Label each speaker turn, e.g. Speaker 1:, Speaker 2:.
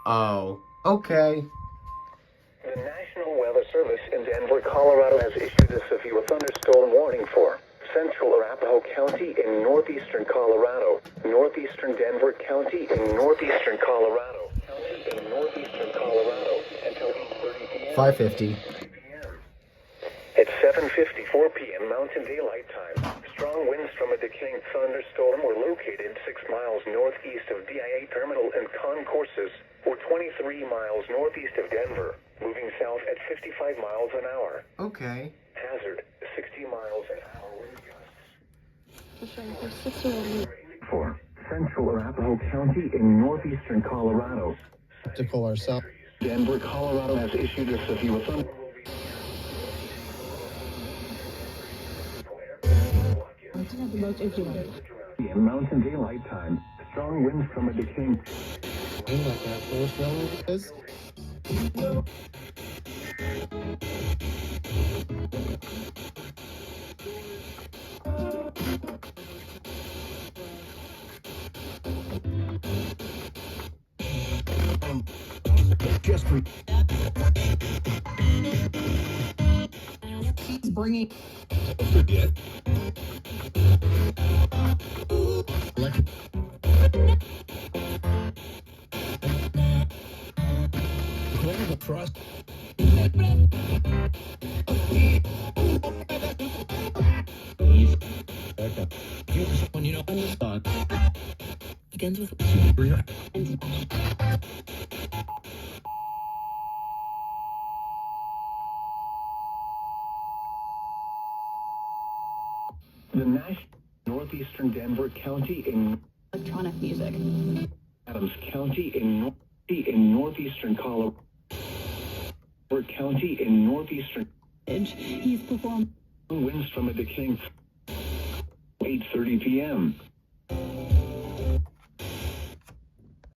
Speaker 1: Oh, okay.
Speaker 2: The National Weather Service in Denver, Colorado has issued a severe thunderstorm warning for central Arapahoe County in northeastern Colorado, northeastern Denver County in northeastern Colorado, until 8:30 p.m.
Speaker 1: 550.
Speaker 2: At 7:54 p.m. Mountain Daylight Time, strong winds from a decaying thunderstorm were located 6 miles northeast of DIA Terminal and Concourses, or 23 miles northeast of Denver, moving south at 55 miles an hour.
Speaker 1: Okay.
Speaker 2: Hazard, 60 miles an hour wind gusts. For central Arapahoe County in northeastern Colorado.
Speaker 1: Optical ourselves.
Speaker 2: Denver, Colorado has issued a severe thunderstorm. In Mountain Daylight Time, strong winds from a decaying.
Speaker 3: Just he's bringing. Forget. The trust. When you know begins with
Speaker 2: The National northeastern Denver County in
Speaker 3: electronic music.
Speaker 2: Adams County in northeastern Colorado. County in northeastern.
Speaker 3: He's performed
Speaker 2: Winds from a decaying. 8:30 p.m.